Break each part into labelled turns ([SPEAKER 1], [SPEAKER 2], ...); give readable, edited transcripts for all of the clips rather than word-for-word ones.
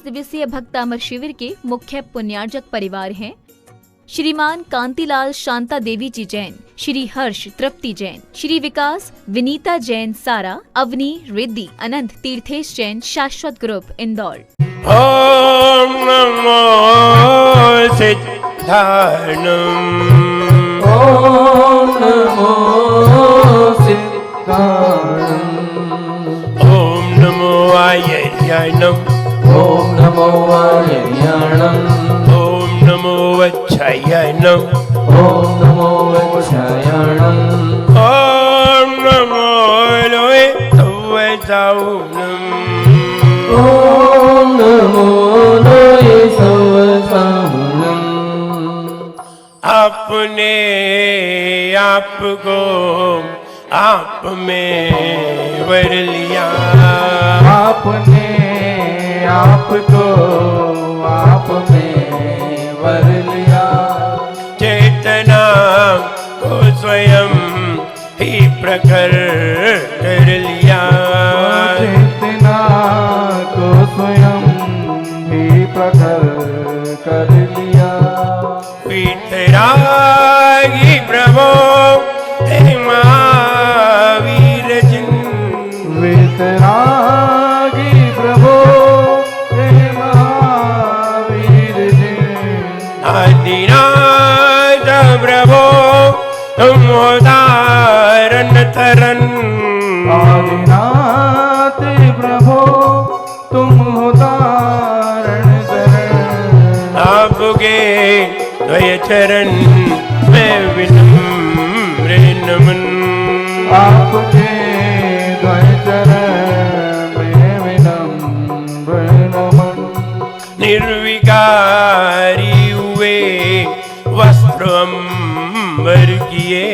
[SPEAKER 1] दिवसीय भक्त अमर शिविर के मुख्य पुण्यार्जक परिवार हैं श्रीमान कांतिलाल शांता देवी जी जैन, श्री हर्ष तृप्ति जैन, श्री विकास विनीता जैन सारा, अवनी रिद्धि अनंत तीर्थेश जैन, शाश्वत ग्रुप इंदौर।
[SPEAKER 2] ओम नमो सिद्धार्णम,
[SPEAKER 3] ओम नमो सिद्धार्णम,
[SPEAKER 2] ओम नमो आयर्याणम,
[SPEAKER 3] ओम नमो आयर्याणम,
[SPEAKER 2] ओम नमो वच्छायणम,
[SPEAKER 3] ओम नमो वच्छायणम,
[SPEAKER 2] ओम नमो लोहितवचाऊनम,
[SPEAKER 3] ओम नमो लोहितवचाऊनम।
[SPEAKER 2] अपने आपको आप में वर लिया,
[SPEAKER 3] आपने आपको आप में वर लिया,
[SPEAKER 2] चेतना को स्वयं ही प्रखर कर लिया,
[SPEAKER 3] चेतना को स्वयं ही प्रखर कर लिया।
[SPEAKER 2] वितरागी प्रभो हे महावीर जिन,
[SPEAKER 3] वितरागी प्रभो हे महावीर जिन,
[SPEAKER 2] आदिनाथ प्रभो तुम हो तारन तरन,
[SPEAKER 3] आदिनाथ प्रभो तुम हो तारण तरण,
[SPEAKER 2] आपके द्वय चरण में विनम्र नमन,
[SPEAKER 3] आपके द्वय चरण में विनम्र नमन।
[SPEAKER 2] निर्विकारी हुए वस्त्र अंबर किए,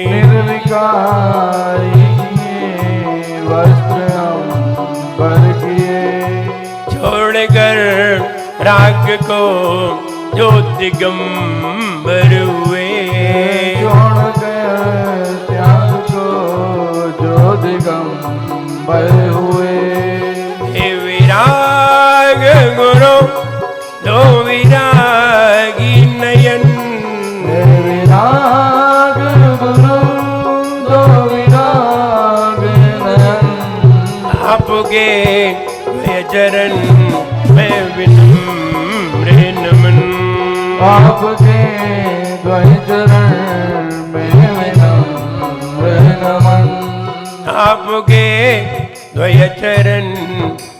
[SPEAKER 3] निर्विकारी किए वस्त्र अंबर किए,
[SPEAKER 2] छोड़कर राग को जो दिगंबर हुए,
[SPEAKER 3] छोड़कर त्याग को जो दिगंबर हुए।
[SPEAKER 2] हे विराग गुरु दो विरागी नयन,
[SPEAKER 3] हे विराग गुरु दो विराग नयन,
[SPEAKER 2] आपके द्वय चरण में विनम्र नमन,
[SPEAKER 3] आपके द्वय चरण में विनम्र नमन,
[SPEAKER 2] आपके द्वय चरण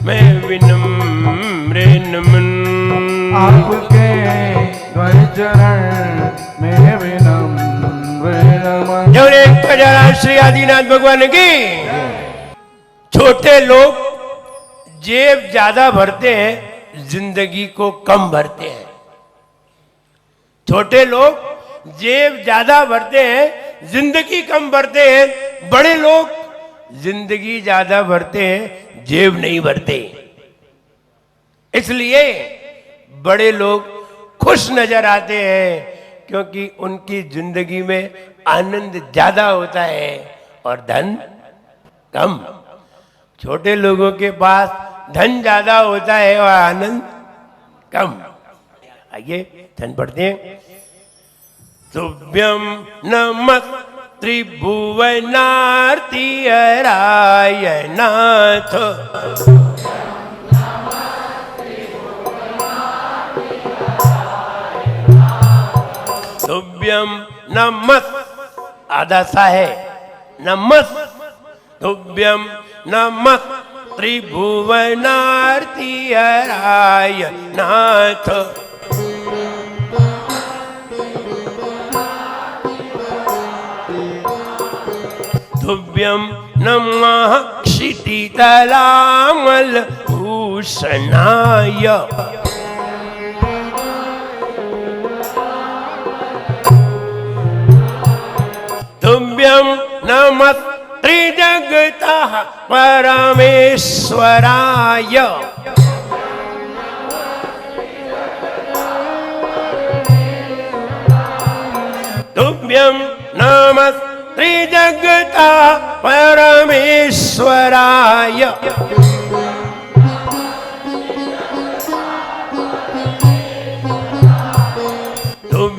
[SPEAKER 2] में विनम्र नमन,
[SPEAKER 3] आपके द्वय चरण में विनम्र नमन।
[SPEAKER 2] जोरे कजरा श्री आदिनाथ भगवान की। छोटे लोग जेब ज्यादा भरते हैं, जिंदगी को कम भरते हैं। छोटे लोग जेब ज्यादा भरते हैं, जिंदगी कम भरते हैं। बड़े लोग जिंदगी ज्यादा भरते हैं, जेब नहीं भरते। इसलिए बड़े लोग खुश नजर आते हैं, क्योंकि उनकी जिंदगी में आनंद ज्यादा होता है और धन कम। छोटे लोगों के पास धन ज्यादा होता है और आनंद कम। आइए धन पढ़ते हैं। तुभ्यम नमः त्रिभुवनार्ति हराय नाथ, तुभ्यम नमः आधा सा है नमः, तुभ्यम नमः त्रिभुवनार्ति हराय नाथ, तुभ्यम नमः क्षितितलामल भूषणाय, तुभ्यम नमः त्रिजगतः परमेश्वराय, तुभ्यं नमः त्रिजगता परमेश्वराय।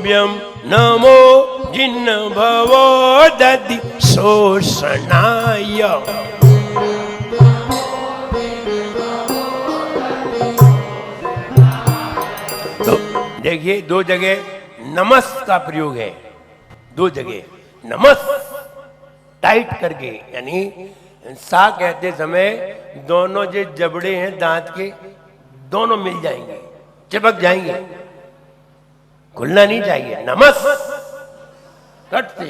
[SPEAKER 2] तुभ्यम नमो जिन्न भवो दधि शोषणाय। तो देखिए दो जगह नमस का प्रयोग है, दो जगह नमस टाइट करके, यानी सा कहते समय दोनों जो जबड़े हैं दांत के दोनों मिल जाएंगे, चिपक जाएंगे, खुलना नहीं चाहिए। नमस कट से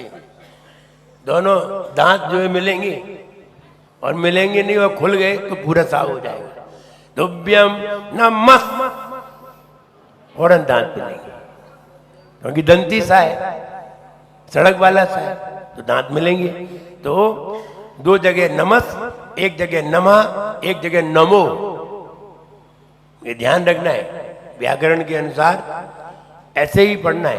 [SPEAKER 2] दोनों दांत जो है मिलेंगे, और मिलेंगे नहीं और खुल गए तो पूरा साफ हो जाएगा। तुभ्यम नमस, फौरन दांत मिलेंगे, क्योंकि दंती सा है, सड़क वाला सा है, तो दांत मिलेंगे। तो दो जगह नमस, एक जगह नमा, एक जगह नमो, ये ध्यान रखना है। व्याकरण के अनुसार ऐसे ही पढ़ना है।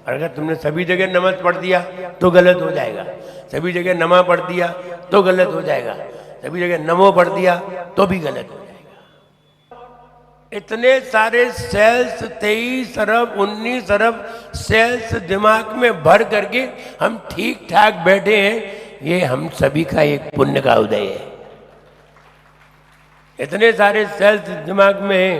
[SPEAKER 2] और अगर तुमने सभी जगह नमस पढ़ दिया तो गलत हो जाएगा, सभी जगह नमा पढ़ दिया तो गलत हो जाएगा, सभी जगह नमो पढ़ दिया तो भी गलत हो जाएगा। इतने सारे सेल्स, 23 अरब 19 अरब सेल्स दिमाग में भर करके हम ठीक ठाक बैठे हैं, ये हम सभी का एक पुण्य का उदय है। इतने सारे सेल्स दिमाग में हैं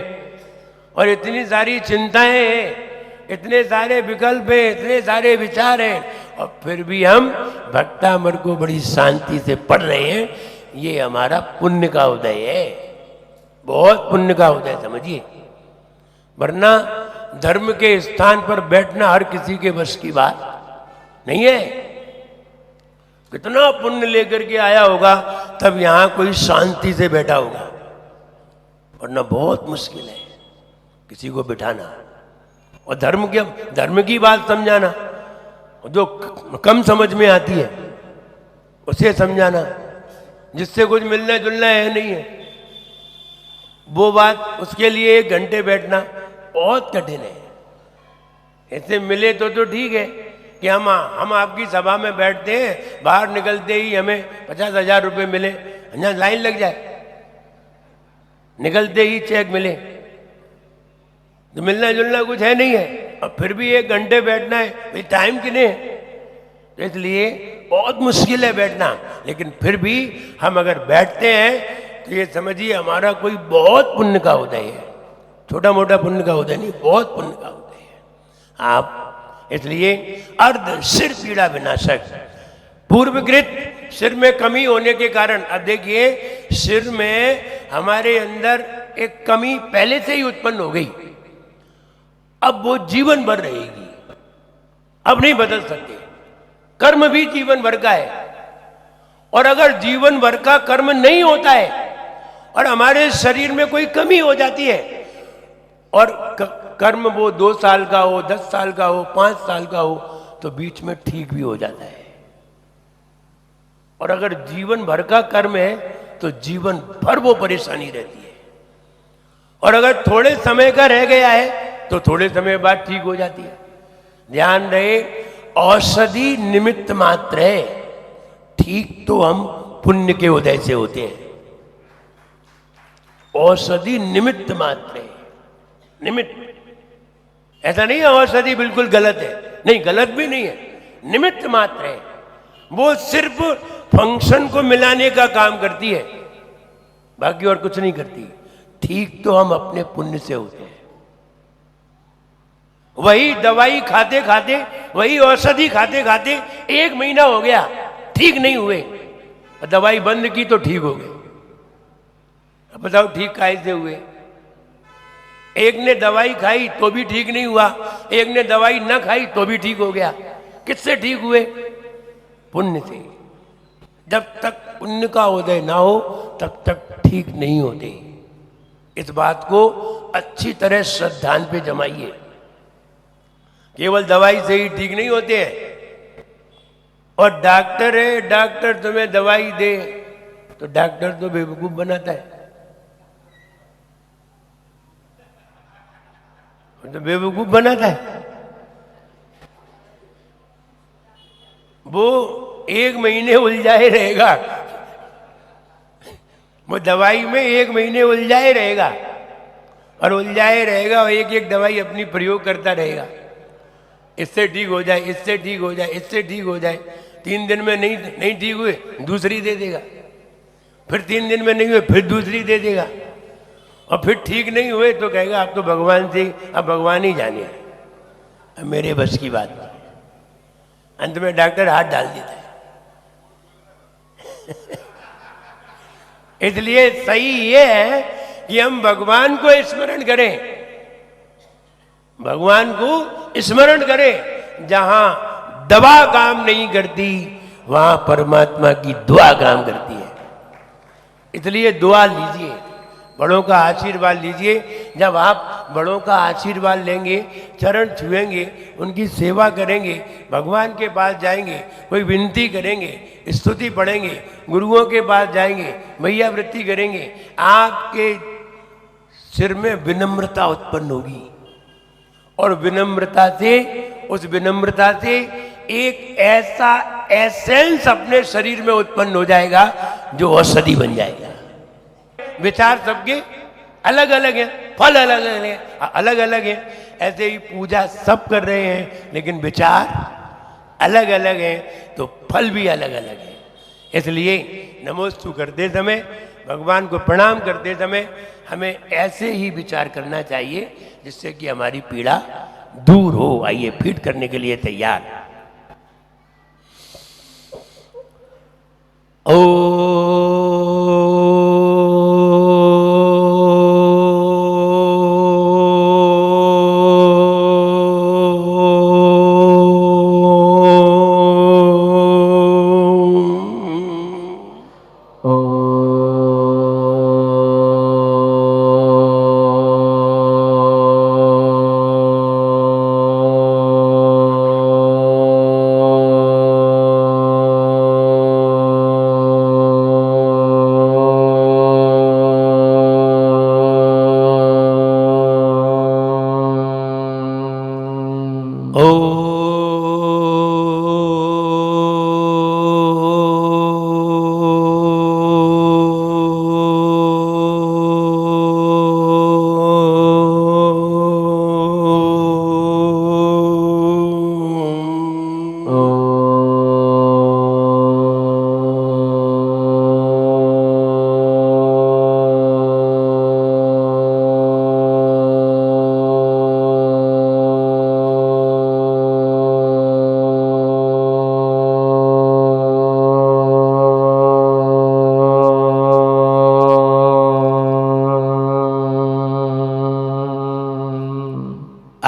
[SPEAKER 2] और इतनी सारी चिंताएं हैं, इतने सारे विकल्प हैं, इतने सारे विचार हैं, और फिर भी हम भक्तामर को बड़ी शांति से पढ़ रहे हैं। ये हमारा पुण्य का उदय है, बहुत पुण्य का उदय समझिए। वरना धर्म के स्थान पर बैठना हर किसी के बस की बात नहीं है। कितना पुण्य लेकर के आया होगा तब यहां कोई शांति से बैठा होगा, वरना बहुत मुश्किल है किसी को बिठाना और धर्म की बात समझाना। जो कम समझ में आती है उसे समझाना, जिससे कुछ मिलना जुलना है नहीं है, वो बात उसके लिए 1 घंटे बैठना बहुत कठिन है। ऐसे मिले तो ठीक है कि हम आपकी सभा में बैठते हैं, बाहर निकलते ही हमें 50,000 रुपये मिले, यहाँ लाइन लग जाए, निकलते ही चेक मिले, तो मिलना जुलना कुछ है नहीं है, और फिर भी 1 घंटे बैठना है, भाई टाइम किने है। तो इसलिए बहुत मुश्किल है बैठना, लेकिन फिर भी हम अगर बैठते हैं तो ये समझिए हमारा कोई बहुत पुण्य का उदय है, छोटा मोटा पुण्य का उदय नहीं, बहुत पुण्य का उदय है। आप इसलिए अर्ध सिर पीड़ा विनाशक, पूर्वकृत सिर में कमी होने के कारण, अब देखिए सिर में हमारे अंदर एक कमी पहले से ही उत्पन्न हो गई, अब वो जीवन भर रहेगी, अब नहीं बदल सकते। कर्म भी जीवन भर का है, और अगर जीवन भर का कर्म नहीं होता है और हमारे शरीर में कोई कमी हो जाती है, और कर्म वो 2 साल का हो, 10 साल का हो, 5 साल का हो, तो बीच में ठीक भी हो जाता है। और अगर जीवन भर का कर्म है तो जीवन भर वो परेशानी रहती है, और अगर थोड़े समय का रह गया है तो थोड़े समय बाद ठीक हो जाती है। ध्यान रहे, औषधि निमित्त मात्र है, ठीक तो हम पुण्य के उदय से होते हैं। औषधि निमित्त मात्र है, निमित्त, ऐसा नहीं है औषधि बिल्कुल गलत है, नहीं गलत भी नहीं है, निमित्त मात्र है, वो सिर्फ फंक्शन को मिलाने का काम करती है, बाकी और कुछ नहीं करती। ठीक तो हम अपने पुण्य से होते हैं। वही दवाई खाते खाते, वही औषधि खाते खाते 1 महीना हो गया, ठीक नहीं हुए, और दवाई बंद की तो ठीक हो गए। अब बताओ ठीक कैसे हुए? एक ने दवाई खाई तो भी ठीक नहीं हुआ, एक ने दवाई न खाई तो भी ठीक हो गया। किससे ठीक हुए? पुण्य से। जब तक पुण्य का उदय ना हो तब तक ठीक नहीं होते। इस बात को अच्छी तरह श्रद्धान पे जमाइए। केवल दवाई से ही ठीक नहीं होते हैं। और डॉक्टर है, डॉक्टर तुम्हें दवाई दे तो डॉक्टर तो बेवकूफ बनाता है, तो बेवकूफ बनाता है। वो 1 महीने उलझाए रहेगा, वो दवाई में 1 महीने उलझाए रहेगा, और उलझाए रहेगा और एक एक दवाई अपनी प्रयोग करता रहेगा। इससे ठीक हो जाए, इससे ठीक हो जाए, इससे ठीक हो जाए। 3 दिन में नहीं ठीक हुए, दूसरी दे देगा। फिर 3 दिन में नहीं हुए, फिर दूसरी दे देगा। और फिर ठीक नहीं हुए तो कहेगा आप तो भगवान से, अब भगवान ही जाने, अब मेरे बस की बात नहीं। अंत में डॉक्टर हाथ डाल देता है। इसलिए सही ये है कि हम भगवान को स्मरण करें, भगवान को स्मरण करें। जहां दवा काम नहीं करती वहां परमात्मा की दुआ काम करती है। इसलिए दुआ लीजिए, बड़ों का आशीर्वाद लीजिए। जब आप बड़ों का आशीर्वाद लेंगे, चरण छुएंगे, उनकी सेवा करेंगे, भगवान के पास जाएंगे, कोई विनती करेंगे, स्तुति पढ़ेंगे, गुरुओं के पास जाएंगे, मैया वृत्ति करेंगे, आपके सिर में विनम्रता उत्पन्न होगी। और विनम्रता से, उस विनम्रता से एक ऐसा एसेंस अपने शरीर में उत्पन्न हो जाएगा जो औषधि बन जाएगा। विचार सबके अलग अलग हैं, फल अलग अलग हैं, अलग अलग हैं। ऐसे ही पूजा सब कर रहे हैं, लेकिन विचार अलग अलग हैं, तो फल भी अलग अलग हैं। इसलिए नमोस्तु करते समय, भगवान को प्रणाम करते समय हमें ऐसे ही विचार करना चाहिए जिससे कि हमारी पीड़ा दूर हो। आइए फीट करने के लिए तैयार।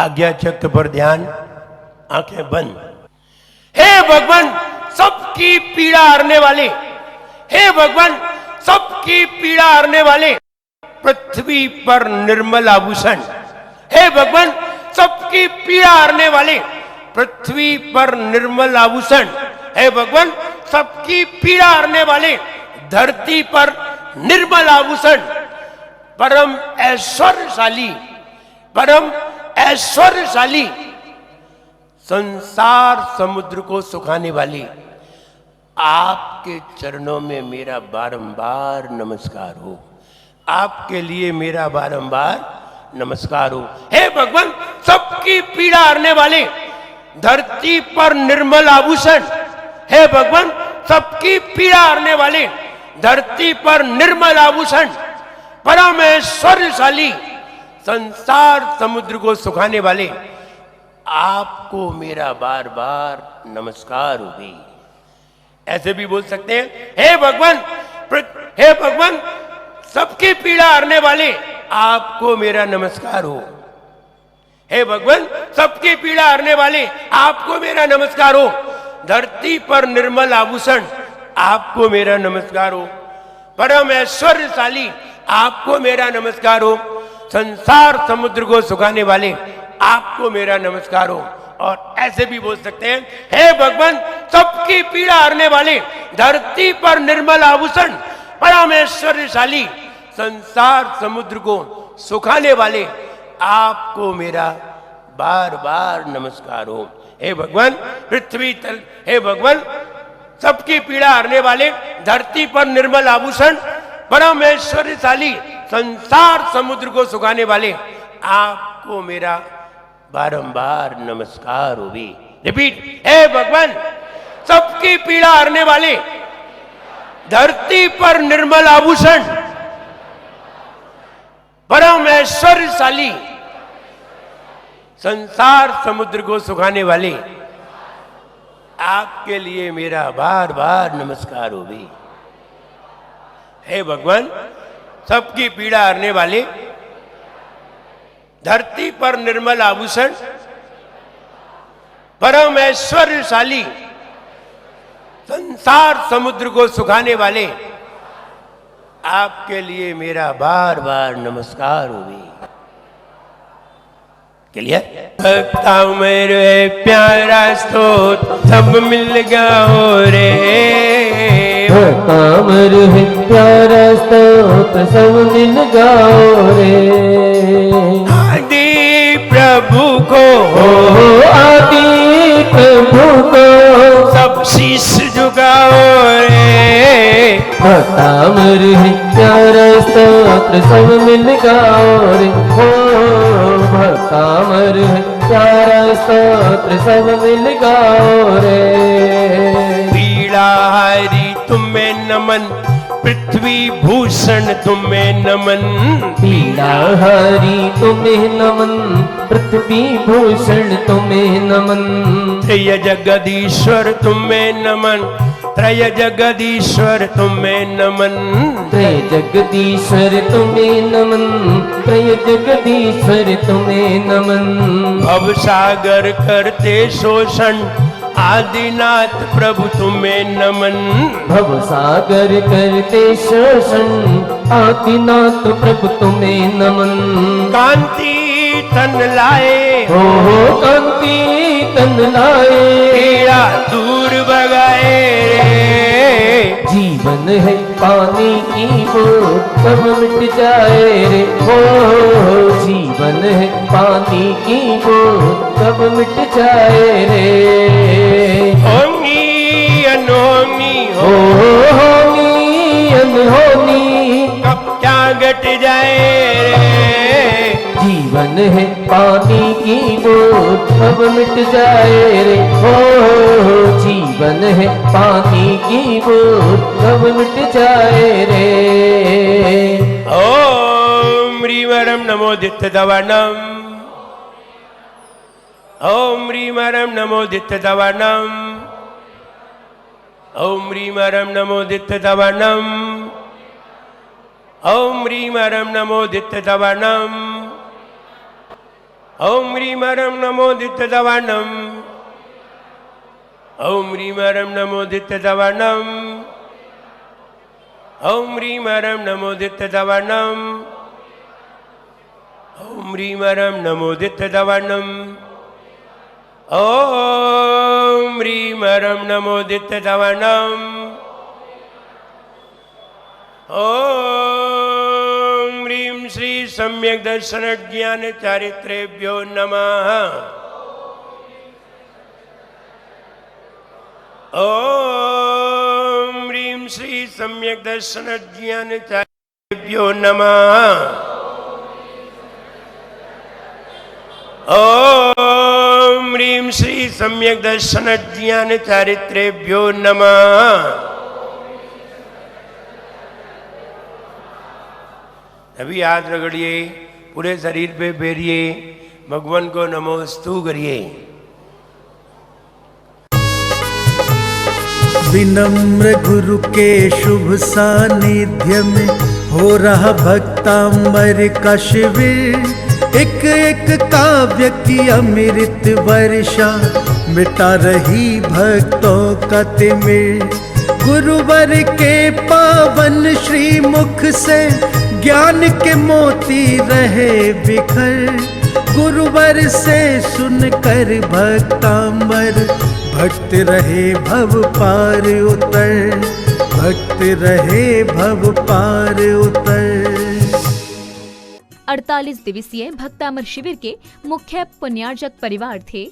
[SPEAKER 2] आज्ञा चक्र पर ध्यान, आंखें बंद। हे भगवान सबकी पीड़ा हरने वाले, हे भगवान सबकी पीड़ा हरने वाले, पृथ्वी पर निर्मल आभूषण। हे भगवान सबकी पीड़ा हरने वाले, पृथ्वी पर निर्मल आभूषण। हे भगवान सबकी पीड़ा हरने वाले, धरती पर निर्मल आभूषण। परम ऐश्वर्यशाली, परम ऐश्वर्यशाली, संसार समुद्र को सुखाने वाली, आपके चरणों में मेरा बारंबार नमस्कार हो, आपके लिए मेरा बारंबार नमस्कार हो। हे भगवान सबकी पीड़ा हरने वाले, धरती पर निर्मल आभूषण। हे भगवान सबकी पीड़ा हरने वाले, धरती पर निर्मल आभूषण, परम ऐश्वर्यशाली, संसार समुद्र को सुखाने वाले, आपको मेरा बार बार नमस्कार हो गई। ऐसे भी बोल सकते हैं, हे भगवान सबकी पीड़ा हरने वाले, आपको मेरा नमस्कार हो। हे भगवान सबकी पीड़ा हरने वाले, आपको मेरा नमस्कार हो। धरती पर निर्मल आभूषण, आपको मेरा नमस्कार हो। परम ऐश्वर्यशाली, आपको मेरा नमस्कार हो। संसार समुद्र को सुखाने वाले, आपको मेरा नमस्कार हो। और ऐसे भी बोल सकते हैं, हे भगवान सबकी पीड़ा हरने वाले, धरती पर निर्मल आभूषण, परम ऐश्वर्यशाली, संसार समुद्र को सुखाने वाले, आपको मेरा बार बार नमस्कार हो। हे भगवान पृथ्वी तल, हे भगवान सबकी पीड़ा हरने वाले, धरती पर निर्मल आभूषण, परम ऐश्वर्यशाली, संसार समुद्र को सुखाने वाले, आपको मेरा बारंबार नमस्कार हो भी। रिपीट, हे भगवान, सबकी पीड़ा हरने वाले, धरती पर निर्मल आभूषण, परम ऐश्वर्यशाली, संसार समुद्र को सुखाने वाले, आपके लिए मेरा बार बार नमस्कार हो भी। हे भगवान, सबकी पीड़ा हरने वाले, धरती पर निर्मल आभूषण, परम ऐश्वर्यशाली, संसार समुद्र को सुखाने वाले, आपके लिए मेरा बार बार नमस्कार हो भी। क्लियर? भक्ता मेरे प्यारा स्तोत सब मिल गाओ रे,
[SPEAKER 3] भक्ता मेरे प्यारा स्तोत सब मिल गाओ रे।
[SPEAKER 2] आदि प्रभु को,
[SPEAKER 3] आदि प्रभु को
[SPEAKER 2] सब शीश झुकाओ रे।
[SPEAKER 3] भक्ता मेरे प्यारा स्तोत सब मिल गाओ रे। भक्ता मेरे प्यारा स्तोत्र सब मिल गाओ रे।
[SPEAKER 2] पीड़ा हरी तुम्हें नमन, पृथ्वी भूषण तुम्हें नमन,
[SPEAKER 3] पीड़ा हरी तुम्हें नमन, पृथ्वी भूषण तुम्हें नमन।
[SPEAKER 2] त्रय जगदीश्वर तुम्हें नमन, त्रय जगदीश्वर तुम्हें नमन,
[SPEAKER 3] त्रय जगदीश्वर तुम्हें नमन, त्रय जगदीश्वर तुम्हें नमन।
[SPEAKER 2] भव सागर करते शोषण, आदिनाथ प्रभु तुम्हें नमन,
[SPEAKER 3] भव सागर करते शोषण, आदिनाथ प्रभु तुम्हें नमन।
[SPEAKER 2] कांति तन लाए,
[SPEAKER 3] हो कांति तन लाए,
[SPEAKER 2] पीड़ा दूर भगाए रे।
[SPEAKER 3] जीवन है पानी की बूंद कब मिट जाए रे। हो जीवन है पानी की बूंद कब मिट जाए रे।
[SPEAKER 2] होनी अनहोनी
[SPEAKER 3] हो होनी अनहोनी
[SPEAKER 2] कब क्या घट जाए रे।
[SPEAKER 3] जीवन है पानी की बूंद कब मिट जाए रे। हो जीवन है पानी की बूंद कब मिट जाए रे।
[SPEAKER 2] ओम ह्रीं वरम नमोदित दवनम, ओम ह्रीं वरम नमोदित दवनम, ओम ह्रीं वरम नमोदित दवनम, ओम ह्रीं वरम नमोदित दवनम, ओम ह्रीं वरम नमोदित दवनम, ओम ह्रीं वरम नमोदित दवनम, ओम ह्रीं वरम नमोदित दवनम, ओम ह्रीं वरम नमोदित दवनम, ओम ह्रीं वरम नमोदित दवनम, ओम ह्रीं श्री सम्यक दर्शन ज्ञान चारित्रेभ्यो नमः। ओम ह्रीं श्री सम्यक दर्शन ज्ञान चारित्रेभ्यो नमः। ओम ह्रीं श्री सम्यक दर्शन ज्ञान चारित्रेभ्यो नमः। अभी हाथ रगड़िए, पूरे शरीर पे फेरिए, भगवान को नमोस्तु करिए।
[SPEAKER 4] विनम्र गुरु के शुभ सानिध्य में हो रहा भक्तांबर का शिविर। एक एक काव्य की अमृत वर्षा मिटा रही भक्तों का तिमिर। गुरुवर के पावन श्री मुख से ज्ञान के मोती रहे बिखर। गुरुवर से सुनकर भक्तांबर भक्त रहे भव पार उतर, भक्त रहे भव पार उतर।
[SPEAKER 1] 48 दिवसीय भक्तामर शिविर के मुख्य पुण्यार्जक परिवार थे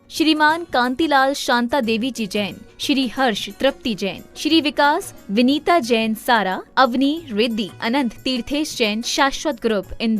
[SPEAKER 1] श्रीमान कांतिलाल शांता देवी जी जैन, श्री हर्ष तृप्ति जैन, श्री विकास विनीता जैन सारा, अवनी रिद्धि, अनंत तीर्थेश जैन, शाश्वत ग्रुप इंदौर।